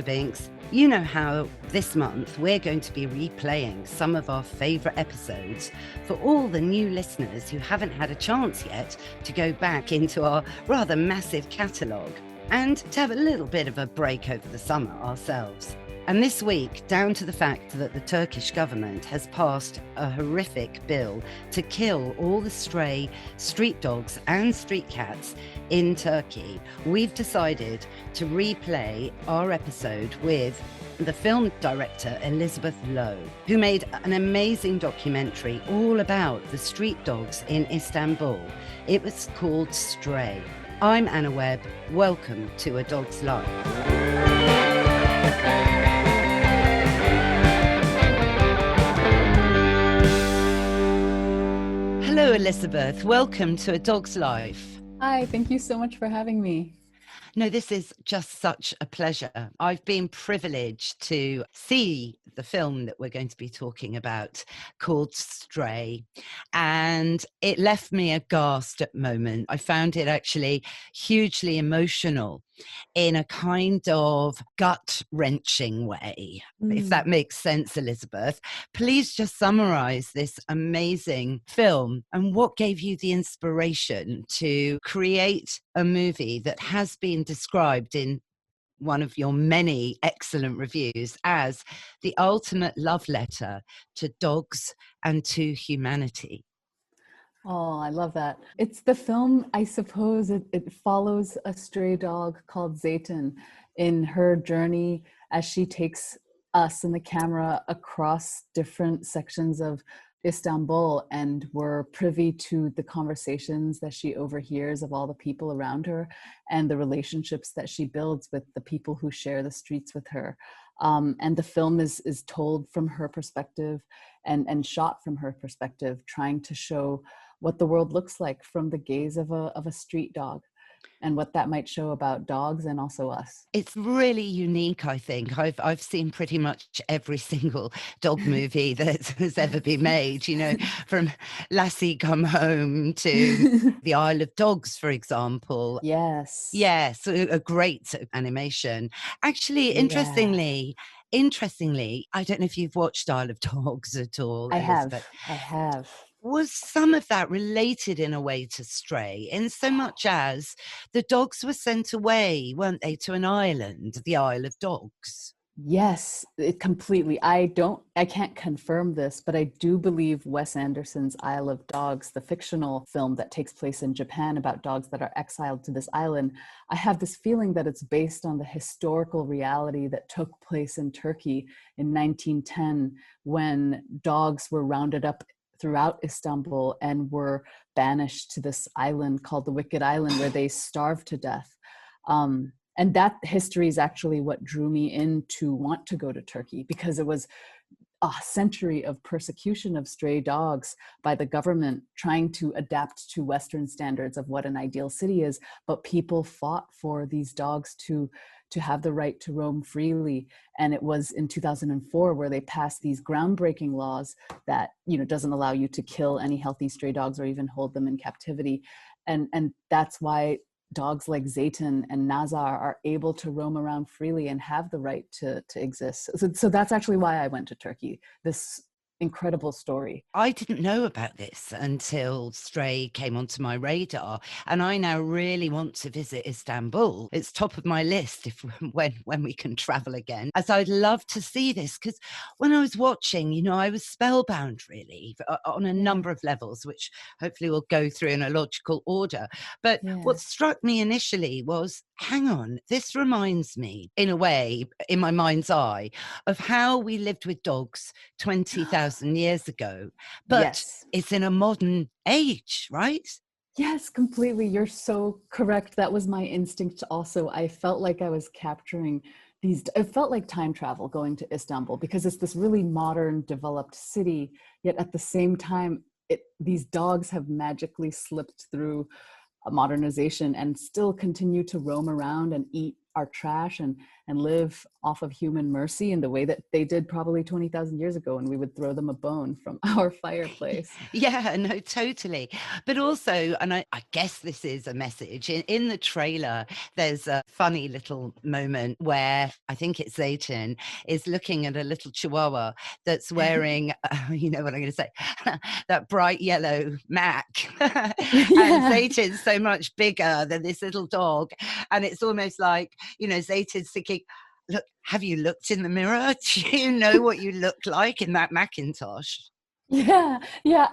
Binks. You know how this month we're going to be replaying some of our favourite episodes for all the new listeners who haven't had a chance yet to go back into our rather massive catalogue and to have a little bit of a break over the summer ourselves. And this week, down to the fact that the Turkish government has passed a horrific bill to kill all the stray street dogs and street cats in Turkey, we've decided to replay our episode with the film director Elizabeth Lowe, who made an amazing documentary all about the street dogs in Istanbul. It was called Stray. I'm Anna Webb. Welcome to A Dog's Life. Hello, Elizabeth. Welcome to A Dog's Life. Hi, thank you so much for having me. No, this is just such a pleasure. I've been privileged to see the film that we're going to be talking about called Stray, and it left me aghast at the moment. I found it actually hugely emotional in a kind of gut-wrenching way, if that makes sense, Elizabeth. Please just summarize this amazing film and what gave you the inspiration to create a movie that has been described in one of your many excellent reviews as the ultimate love letter to dogs and to humanity. Oh, I love that. It's the film, I suppose, it follows a stray dog called Zeytin in her journey as she takes us and the camera across different sections of Istanbul, and we're privy to the conversations that she overhears of all the people around her and the relationships that she builds with the people who share the streets with her. And the film is told from her perspective and shot from her perspective, trying to show what the world looks like from the gaze of a street dog and what that might show about dogs and also us. It's really unique, I think. I've seen pretty much every single dog movie that has ever been made, you know, from Lassie Come Home to The Isle of Dogs, for example. Yes. Yes, a great animation. Actually, interestingly, I don't know if you've watched Isle of Dogs at all, Elizabeth. I have. Was some of that related in a way to Stray, in so much as the dogs were sent away, weren't they, to an island, the Isle of Dogs? Yes, completely. I can't confirm this, but I do believe Wes Anderson's Isle of Dogs, the fictional film that takes place in Japan about dogs that are exiled to this island, I have this feeling that it's based on the historical reality that took place in Turkey in 1910 when dogs were rounded up throughout Istanbul and were banished to this island called the Wicked Island where they starved to death. And that history is actually what drew me in to want to go to Turkey, because it was a century of persecution of stray dogs by the government trying to adapt to Western standards of what an ideal city is. But people fought for these dogs to have the right to roam freely. And it was in 2004 where they passed these groundbreaking laws that, you know, doesn't allow you to kill any healthy stray dogs or even hold them in captivity. And that's why dogs like Zeytin and Nazar are able to roam around freely and have the right to exist. So that's actually why I went to Turkey. This incredible story. I didn't know about this until Stray came onto my radar, and I now really want to visit Istanbul. It's top of my list when we can travel again, as I'd love to see this, because when I was watching, you know, I was spellbound really on a number of levels, which hopefully we'll go through in a logical order. But what struck me initially was, hang on, this reminds me, in a way, in my mind's eye, of how we lived with dogs 20,000 years ago, but it's in a modern age, right? Yes, completely. You're so correct. That was my instinct also. I felt like I was capturing it felt like time travel going to Istanbul, because it's this really modern, developed city, yet at the same time, these dogs have magically slipped through modernization and still continue to roam around and eat our trash and live off of human mercy in the way that they did probably 20,000 years ago, and we would throw them a bone from our fireplace. Yeah, no, totally. But also, and I guess this is a message, in the trailer, there's a funny little moment where I think it's Zeytin is looking at a little chihuahua that's wearing, you know what I'm going to say, that bright yellow Mac. And Yeah. Zeytin's so much bigger than this little dog. And it's almost like, you know, Zeytin's thinking, look, have you looked in the mirror? Do you know what you look like in that Macintosh? Yeah, yeah.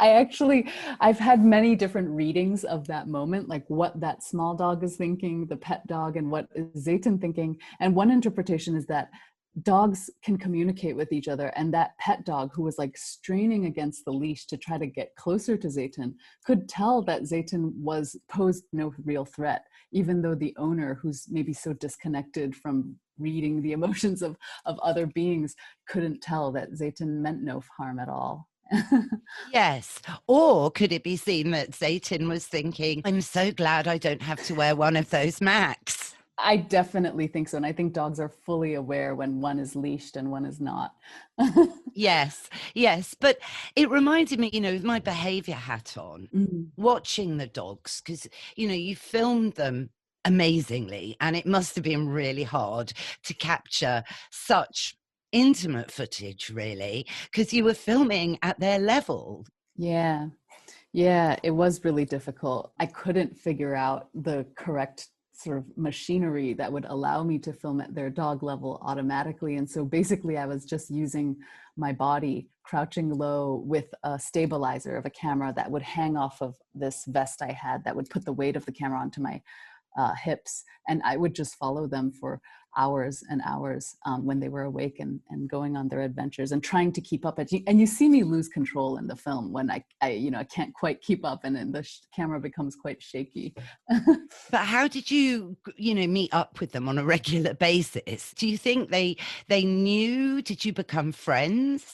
I've had many different readings of that moment, like what that small dog is thinking, the pet dog, and what is Zeytin thinking. And one interpretation is that dogs can communicate with each other, and that pet dog, who was like straining against the leash to try to get closer to Zeytin, could tell that Zeytin posed no real threat, even though the owner, who's maybe so disconnected from reading the emotions of other beings, couldn't tell that Zeytin meant no harm at all. Yes. Or could it be seen that Zeytin was thinking, I'm so glad I don't have to wear one of those Macs? I definitely think so. And I think dogs are fully aware when one is leashed and one is not. Yes, yes. But it reminded me, you know, with my behavior hat on, watching the dogs, because, you know, you filmed them amazingly, and it must have been really hard to capture such intimate footage, really, because you were filming at their level. Yeah. Yeah, it was really difficult. I couldn't figure out the correct sort of machinery that would allow me to film at their dog level automatically. And so basically I was just using my body, crouching low with a stabilizer of a camera that would hang off of this vest I had that would put the weight of the camera onto my hips. And I would just follow them for hours and hours when they were awake and going on their adventures and trying to keep up. And you see me lose control in the film when I can't quite keep up, and then the camera becomes quite shaky. But how did you, you know, meet up with them on a regular basis? Do you think they knew? Did you become friends?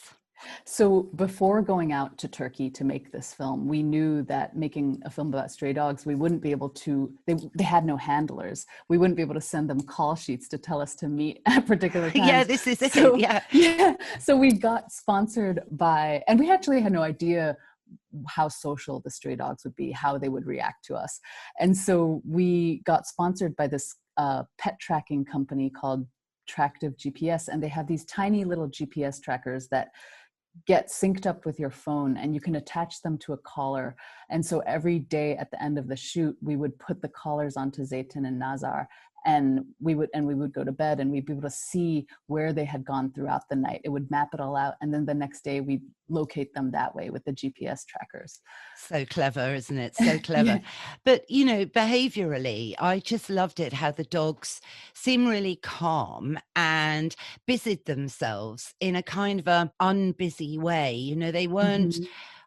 So before going out to Turkey to make this film, we knew that making a film about stray dogs, we wouldn't be able to, they had no handlers. We wouldn't be able to send them call sheets to tell us to meet at particular times. Yeah, this is it. So, Yeah. yeah. So we got sponsored by, and we actually had no idea how social the stray dogs would be, how they would react to us. And so we got sponsored by this pet tracking company called Tractive GPS. And they have these tiny little GPS trackers that get synced up with your phone, and you can attach them to a collar. And so every day at the end of the shoot, we would put the collars onto Zeytin and Nazar, and we would go to bed, and we'd be able to see where they had gone throughout the night. It would map it all out, and then the next day we'd locate them that way with the GPS trackers. So clever, isn't it? So clever. Yeah. But, you know, behaviorally, I just loved it how the dogs seem really calm and busied themselves in a kind of a unbusy way. You know, they weren't,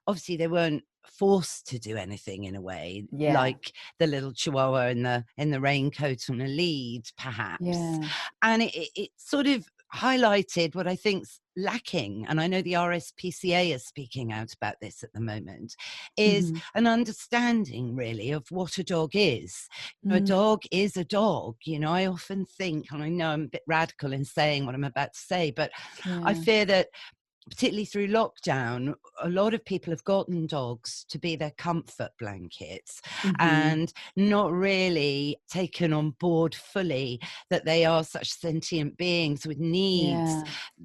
obviously they weren't forced to do anything in a way, Yeah. like the little chihuahua in the raincoat on a lead, perhaps. Yeah. And it sort of highlighted what I think's lacking, and I know the RSPCA is speaking out about this at the moment, is an understanding really of what a dog is. You know, a dog is a dog. You know, I often think, and I know I'm a bit radical in saying what I'm about to say, but I fear that particularly through lockdown, a lot of people have gotten dogs to be their comfort blankets and not really taken on board fully that they are such sentient beings with needs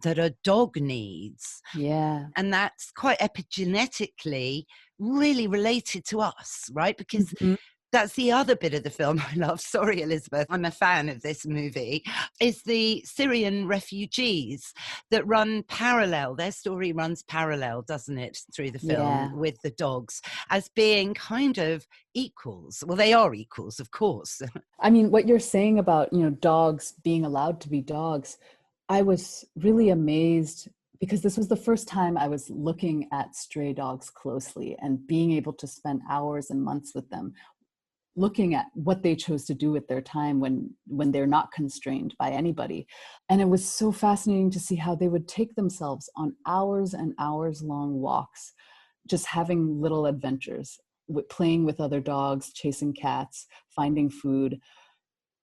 that a dog needs. Yeah. And that's quite epigenetically really related to us, right? Because that's the other bit of the film I love. Sorry, Elizabeth, I'm a fan of this movie, is the Syrian refugees that run parallel. Their story runs parallel, doesn't it, through the film with the dogs as being kind of equals. Well, they are equals, of course. I mean, what you're saying about, you know, dogs being allowed to be dogs, I was really amazed because this was the first time I was looking at stray dogs closely and being able to spend hours and months with them, looking at what they chose to do with their time when they're not constrained by anybody. And it was so fascinating to see how they would take themselves on hours and hours long walks, just having little adventures, playing with other dogs, chasing cats, finding food,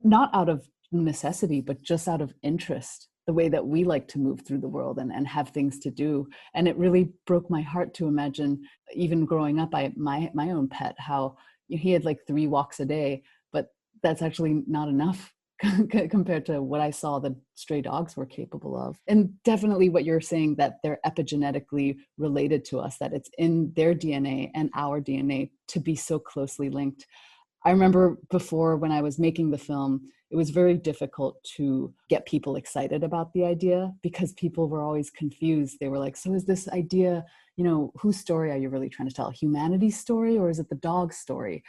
not out of necessity, but just out of interest, the way that we like to move through the world and have things to do. And it really broke my heart to imagine, even growing up, my own pet, how he had like 3 walks a day, but that's actually not enough compared to what I saw the stray dogs were capable of. And definitely what you're saying, that they're epigenetically related to us, that it's in their DNA and our DNA to be so closely linked. I remember before, when I was making the film, it was very difficult to get people excited about the idea, because people were always confused. They were like, so is this idea, whose story are you really trying to tell? Humanity's story, or is it the dog's story?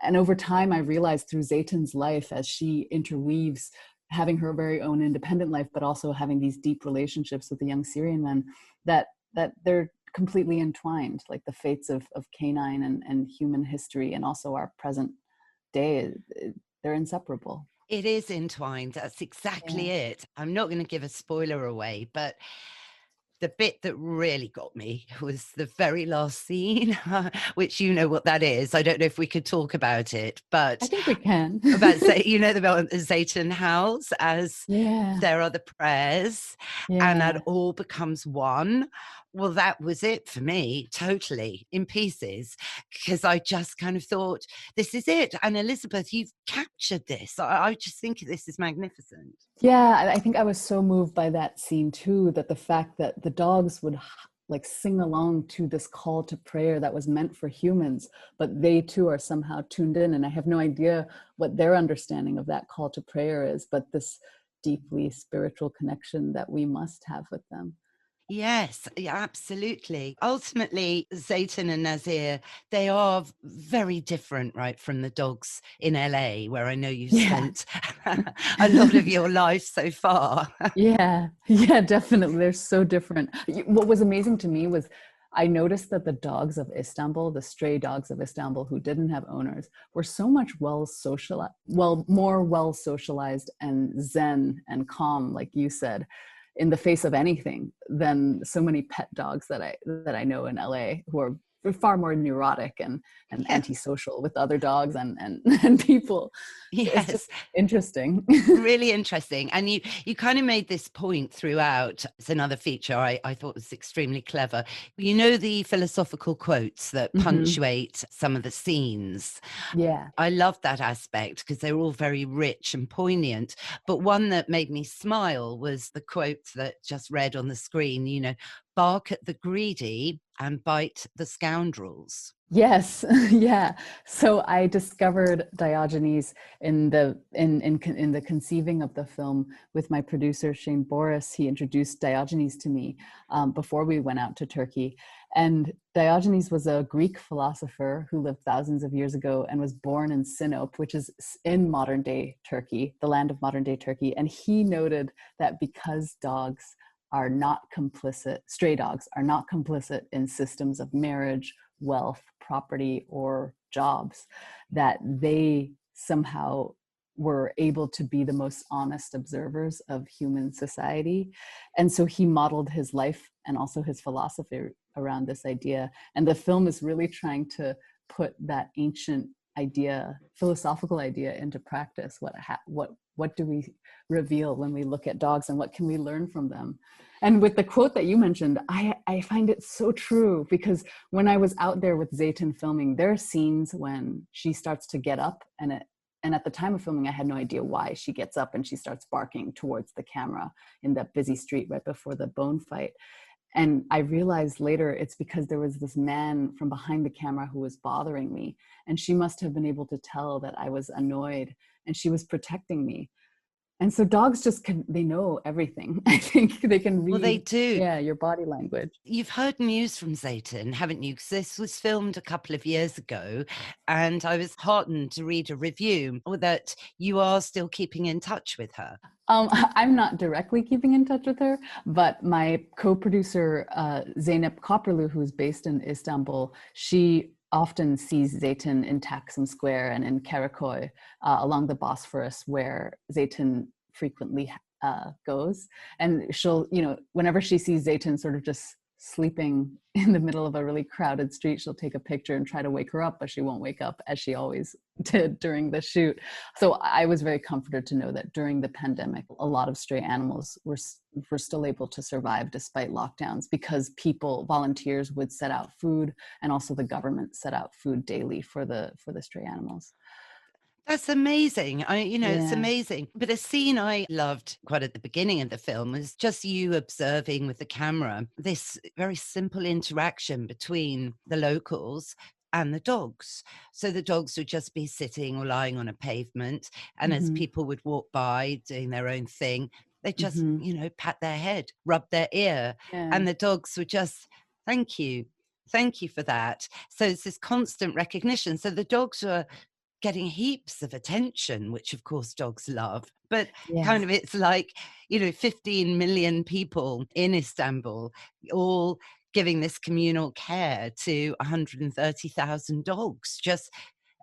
And over time, I realized through Zeytin's life, as she interweaves having her very own independent life, but also having these deep relationships with the young Syrian men, that they're completely entwined, like the fates of canine and human history, and also our present day, they're inseparable. It is entwined. That's exactly it. I'm not going to give a spoiler away, but the bit that really got me was the very last scene, which you know what that is. I don't know if we could talk about it, but I think we can. about the Zeytin house as there are the prayers, and that all becomes one. Well, that was it for me, totally in pieces, because I just kind of thought, this is it. And Elizabeth, you've captured this. I just think this is magnificent. Yeah, I think I was so moved by that scene too, that the fact that the dogs would like sing along to this call to prayer that was meant for humans, but they too are somehow tuned in. And I have no idea what their understanding of that call to prayer is, but this deeply spiritual connection that we must have with them. Yes, yeah, absolutely. Ultimately, Zeytin and Nazir, they are very different, right, from the dogs in LA, where I know you've spent a lot of your life so far. Yeah, definitely. They're so different. What was amazing to me was I noticed that the dogs of Istanbul, the stray dogs of Istanbul who didn't have owners, were so much more well socialized and zen and calm, like you said, in the face of anything, than so many pet dogs that I know in LA, who are far more neurotic and antisocial with other dogs and people. Yes. It's just interesting. Really interesting. And you kind of made this point throughout. It's another feature I thought was extremely clever. You know, the philosophical quotes that punctuate some of the scenes. Yeah. I love that aspect because they're all very rich and poignant. But one that made me smile was the quote that just read on the screen, bark at the greedy and bite the scoundrels. Yes, yeah. So I discovered Diogenes in the conceiving of the film with my producer Shane Boris. He introduced Diogenes to me before we went out to Turkey. And Diogenes was a Greek philosopher who lived thousands of years ago and was born in Sinop, which is in modern day Turkey, the land of modern day Turkey. And he noted that because dogs are not complicit, stray dogs are not complicit in systems of marriage, wealth, property, or jobs, that they somehow were able to be the most honest observers of human society. And so he modeled his life and also his philosophy around this idea. And the film is really trying to put that ancient idea, philosophical idea, into practice. What do we reveal when we look at dogs, and what can we learn from them? And with the quote that you mentioned, I find it so true, because when I was out there with Zeytin filming, there are scenes when she starts to get up, and at the time of filming, I had no idea why she gets up and she starts barking towards the camera in that busy street right before the bone fight. And I realized later it's because there was this man from behind the camera who was bothering me. And she must have been able to tell that I was annoyed, and she was protecting me. And so dogs they know everything. I think they can read. Well, they do. Yeah, your body language. You've heard news from Zeytin, haven't you? Because this was filmed a couple of years ago, and I was heartened to read a review that you are still keeping in touch with her. I'm not directly keeping in touch with her, but my co-producer, Zeynep Kopperlu, who's based in Istanbul, she often sees Zeytin in Taksim Square and in Karakoy along the Bosphorus, where Zeytin frequently goes. And she'll, whenever she sees Zeytin sort of just sleeping in the middle of a really crowded street, she'll take a picture and try to wake her up, but she won't wake up, as she always did during the shoot. So I was very comforted to know that during the pandemic, a lot of stray animals were still able to survive despite lockdowns, because volunteers would set out food, and also the government set out food daily for the stray animals. That's amazing. It's Yeah. amazing. But a scene I loved quite at the beginning of the film was just you observing with the camera this very simple interaction between the locals and the dogs. So the dogs would just be sitting or lying on a pavement. And as Mm-hmm. people would walk by doing their own thing, they just, Mm-hmm. pat their head, rub their ear. Yeah. And the dogs would just, thank you. Thank you for that. So it's this constant recognition. So the dogs were getting heaps of attention, which of course dogs love. But Yeah. kind of it's like, 15 million people in Istanbul all giving this communal care to 130,000 dogs.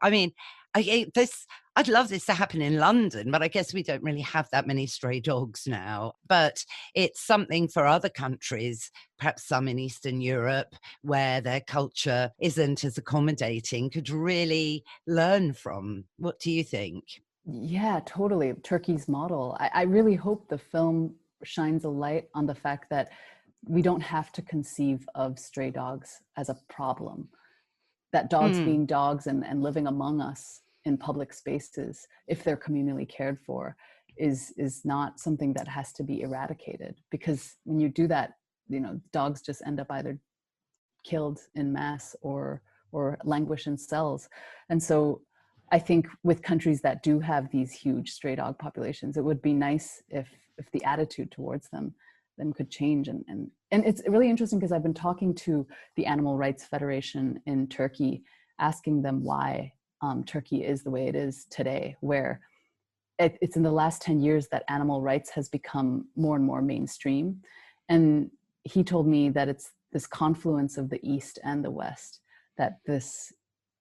I mean, I'd love this to happen in London, but I guess we don't really have that many stray dogs now. But it's something for other countries, perhaps some in Eastern Europe, where their culture isn't as accommodating, could really learn from. What do you think? Yeah, totally. Turkey's model. I really hope the film shines a light on the fact that we don't have to conceive of stray dogs as a problem. That dogs Mm. being dogs and living among us in public spaces, if they're communally cared for, is not something that has to be eradicated. Because when you do that, dogs just end up either killed in mass or languish in cells. And so I think with countries that do have these huge stray dog populations, it would be nice if the attitude towards them could change. And it's really interesting because I've been talking to the Animal Rights Federation in Turkey, asking them why Turkey is the way it is today, where it's in the last 10 years that animal rights has become more and more mainstream. And he told me that it's this confluence of the East and the West, that this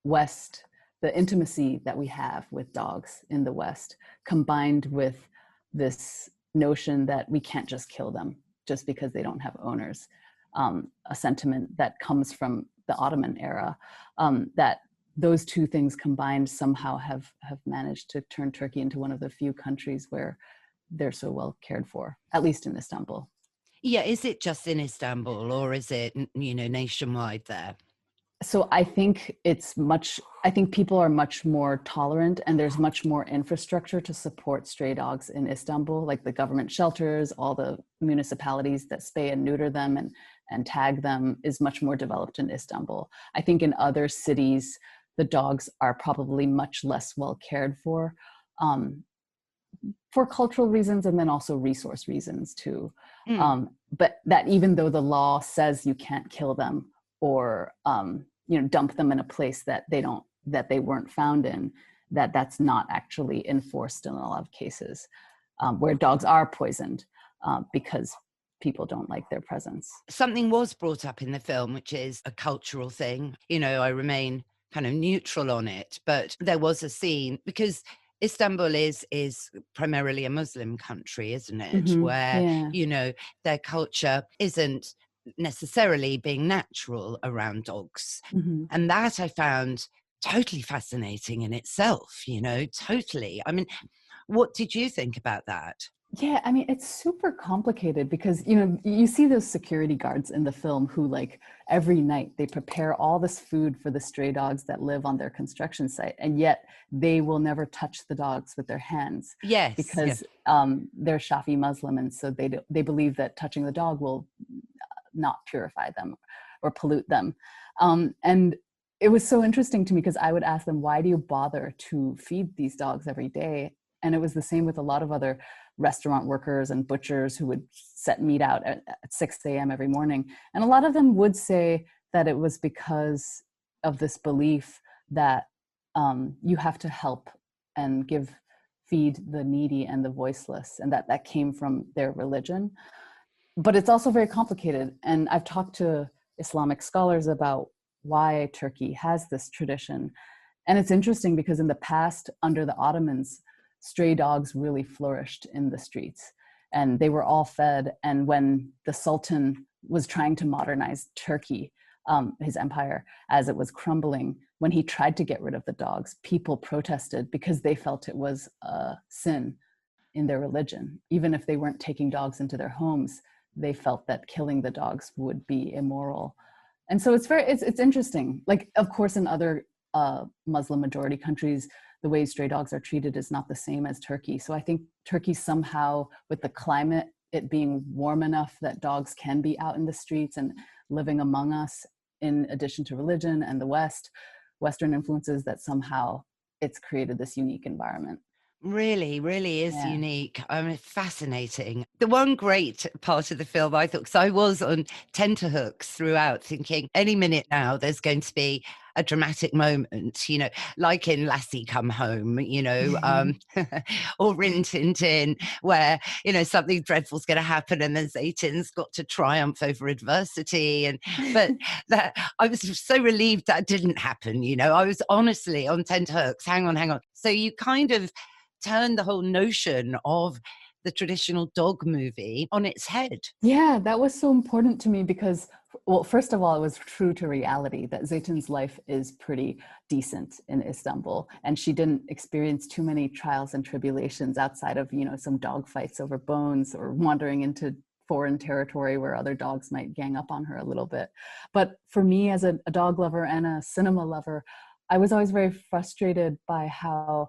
West, the intimacy that we have with dogs in the West, combined with this notion that we can't just kill them just because they don't have owners, a sentiment that comes from the Ottoman era, that those two things combined somehow have managed to turn Turkey into one of the few countries where they're so well cared for, at least in Istanbul. Yeah, is it just in Istanbul or is it, nationwide there? So I think I think people are much more tolerant, and there's much more infrastructure to support stray dogs in Istanbul, like the government shelters, all the municipalities that spay and neuter them and tag them is much more developed in Istanbul. I think in other cities, the dogs are probably much less well cared for cultural reasons, and then also resource reasons too. Mm. But that even though the law says you can't kill them or dump them in a place that they weren't found in, that's not actually enforced in a lot of cases, where dogs are poisoned because people don't like their presence. Something was brought up in the film, which is a cultural thing. I remain kind of neutral on it, but there was a scene because Istanbul is primarily a Muslim country, isn't it? Mm-hmm. Where, Yeah. Their culture isn't necessarily being natural around dogs. Mm-hmm. And that I found totally fascinating in itself, totally. I mean, what did you think about that? Yeah, I mean, it's super complicated because, you see those security guards in the film who, like, every night they prepare all this food for the stray dogs that live on their construction site, and yet they will never touch the dogs with their hands. Yes. Because they're Shafi Muslim, and so they believe that touching the dog will not purify them or pollute them. And it was so interesting to me because I would ask them, why do you bother to feed these dogs every day? And it was the same with a lot of other restaurant workers and butchers who would set meat out at 6 a.m. every morning. And a lot of them would say that it was because of this belief that you have to help and feed the needy and the voiceless, and that came from their religion. But it's also very complicated. And I've talked to Islamic scholars about why Turkey has this tradition. And it's interesting because in the past, under the Ottomans, stray dogs really flourished in the streets and they were all fed. And when the Sultan was trying to modernize Turkey, his empire, as it was crumbling. When he tried to get rid of the dogs, people protested because they felt it was a sin in their religion. Even if they weren't taking dogs into their homes, they felt that killing the dogs would be immoral. And so it's interesting. Like, of course, in other Muslim majority countries, the way stray dogs are treated is not the same as Turkey. So I think Turkey somehow, with the climate, it being warm enough that dogs can be out in the streets and living among us, in addition to religion and the Western influences, that somehow it's created this unique environment. Really, really is unique. I mean, fascinating. The one great part of the film, I thought, because I was on tenterhooks throughout, thinking any minute now there's going to be a dramatic moment, you know, like in Lassie Come Home, you know, or Rin Tin Tin, where, you know, something dreadful's going to happen and then Zeytin's got to triumph over adversity. But that, I was so relieved that didn't happen, you know. I was honestly on tenterhooks. Hang on. So you kind of turn the whole notion of the traditional dog movie on its head. Yeah, that was so important to me because, well, first of all, it was true to reality that Zeytin's life is pretty decent in Istanbul, and she didn't experience too many trials and tribulations outside of, you know, some dog fights over bones or wandering into foreign territory where other dogs might gang up on her a little bit. But for me, as a dog lover and a cinema lover, I was always very frustrated by how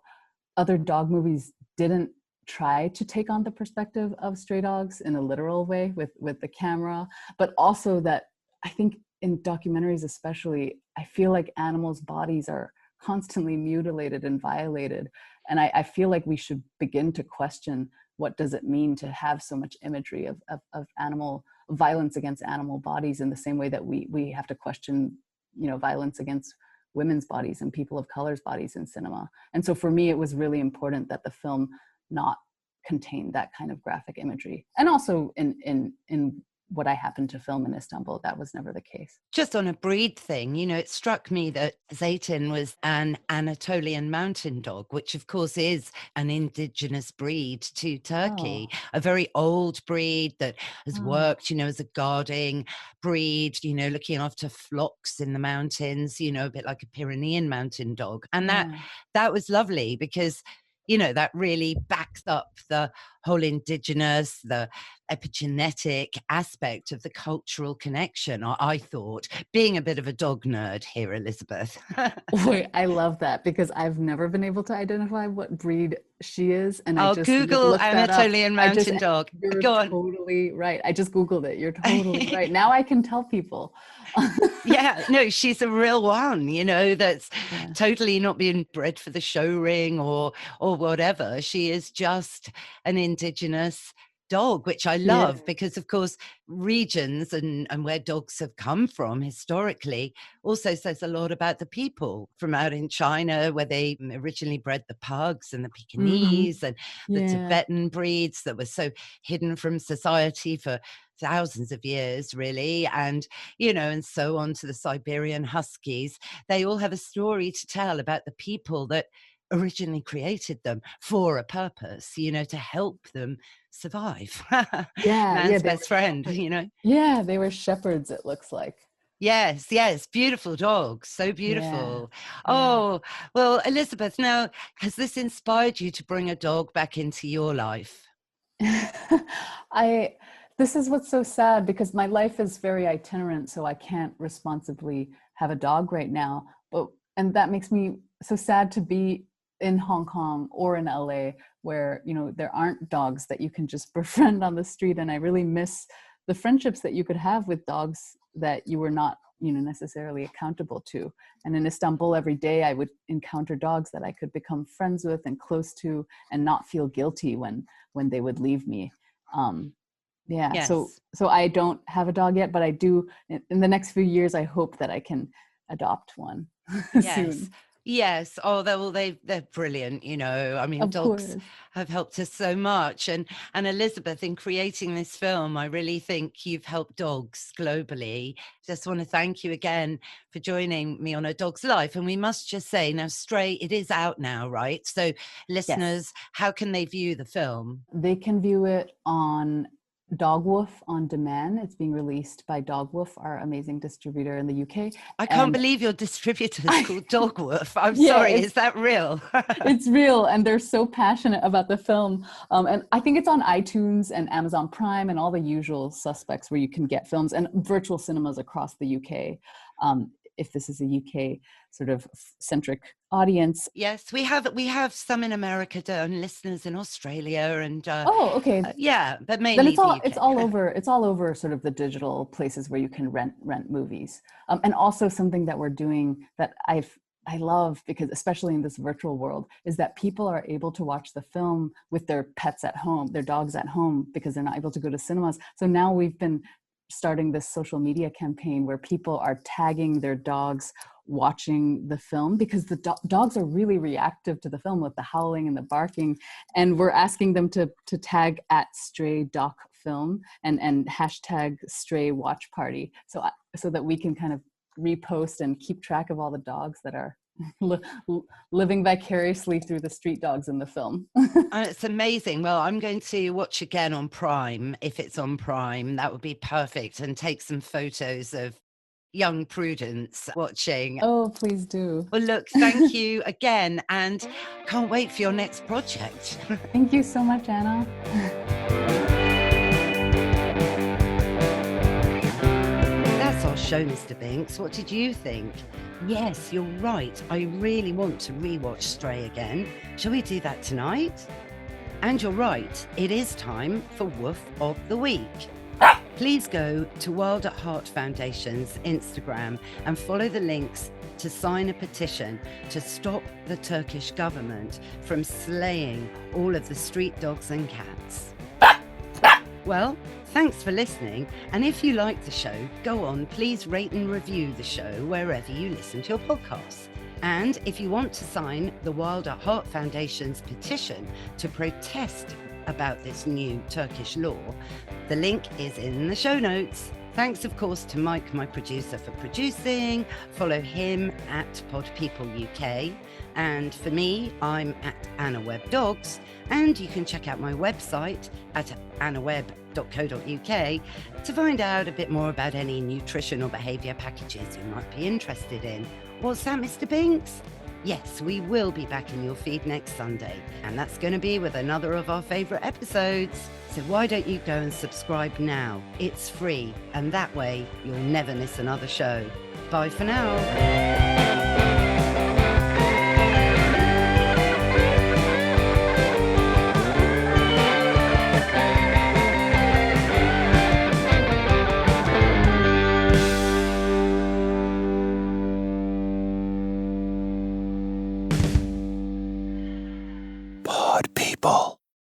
other dog movies didn't try to take on the perspective of stray dogs in a literal way with the camera, but also that I think in documentaries especially, I feel like animals' bodies are constantly mutilated and violated. And I feel like we should begin to question, what does it mean to have so much imagery of animal violence against animal bodies, in the same way that we have to question, you know, violence against women's bodies and people of color's bodies in cinema. And so for me, it was really important that the film not contain that kind of graphic imagery. And also in what I happened to film in Istanbul, that was never the case. Just on a breed thing, you know, it struck me that Zeytin was an Anatolian mountain dog, which of course is an indigenous breed to Turkey, a very old breed that has worked, you know, as a guarding breed, you know, looking after flocks in the mountains, you know, a bit like a Pyrenean mountain dog. And that was lovely because, you know, that really backs up the whole indigenous, the epigenetic aspect of the cultural connection, I thought, being a bit of a dog nerd here, Elizabeth. Wait, I love that because I've never been able to identify what breed she is. And I just Google Anatolian mountain dog. You're Go on. Totally right. I just Googled it. You're totally right. Now I can tell people. Yeah, no, she's a real one, you know, that's totally not being bred for the show ring or whatever. She is just an indigenous dog, which I love because, of course, regions and where dogs have come from historically also says a lot about the people from out in China, where they originally bred the pugs and the Pekingese and the Tibetan breeds that were so hidden from society for thousands of years, really, and, you know, and so on to the Siberian Huskies. They all have a story to tell about the people that originally created them for a purpose, you know, to help them survive. Man's best friend, you know. Yeah, they were shepherds, it looks like. Yes, beautiful dogs, so beautiful. Oh, well, Elizabeth, now, has this inspired you to bring a dog back into your life? This is what's so sad, because my life is very itinerant, so I can't responsibly have a dog right now. And that makes me so sad to be in Hong Kong or in LA, where, you know, there aren't dogs that you can just befriend on the street. And I really miss the friendships that you could have with dogs that you were not, you know, necessarily accountable to. And in Istanbul, every day I would encounter dogs that I could become friends with and close to, and not feel guilty when they would leave me. So I don't have a dog yet, but I do, in the next few years, I hope that I can adopt one soon. Yes. Oh, they're brilliant. You know, I mean, dogs have helped us so much. And Elizabeth, in creating this film, I really think you've helped dogs globally. Just want to thank you again for joining me on A Dog's Life. And we must just say now, Stray, it is out now, right? So listeners, how can they view the film? They can view it on Dog Wolf on demand. It's being released by Dog Wolf, our amazing distributor in the UK. I can't believe your distributor is called Dog Wolf. I'm Yeah, sorry, is that real? It's real, and they're so passionate about the film. And I think it's on iTunes and Amazon Prime and all the usual suspects where you can get films, and virtual cinemas across the UK. If this is a UK sort of centric audience. Yes, we have some in America and listeners in Australia and Oh, okay. Yeah, but mainly Then it's all the UK. it's all over sort of the digital places where you can rent movies. And also something that we're doing that I love, because especially in this virtual world, is that people are able to watch the film with their pets at home, their dogs at home, because they're not able to go to cinemas. So now we've been starting this social media campaign where people are tagging their dogs watching the film, because the dogs are really reactive to the film with the howling and the barking, and we're asking them to tag at stray doc film and hashtag stray watch party, so that we can kind of repost and keep track of all the dogs that are living vicariously through the street dogs in the film. It's amazing. Well, I'm going to watch again on Prime. If it's on Prime, that would be perfect, and take some photos of young Prudence watching. Oh, please do. Well, look, thank you again, and can't wait for your next project. Thank you so much, Anna. That's our show, Mr. Binks. What did you think? Yes, you're right. I really want to rewatch Stray again. Shall we do that tonight? And you're right, it is time for Woof of the Week. Please go to Wild at Heart Foundation's Instagram and follow the links to sign a petition to stop the Turkish government from slaying all of the street dogs and cats. Well, thanks for listening. And if you like the show, go on, please rate and review the show wherever you listen to your podcasts. And if you want to sign the Wild at Heart Foundation's petition to protest about this new Turkish law, the link is in the show notes. Thanks, of course, to Mike, my producer, for producing. Follow him at PodPeopleUK. And for me, I'm at Anna Webb Dogs. And you can check out my website at annawebb.co.uk to find out a bit more about any nutrition or behaviour packages you might be interested in. What's that, Mr. Binks? Yes, we will be back in your feed next Sunday, and that's going to be with another of our favourite episodes. So why don't you go and subscribe now? It's free, and that way you'll never miss another show. Bye for now.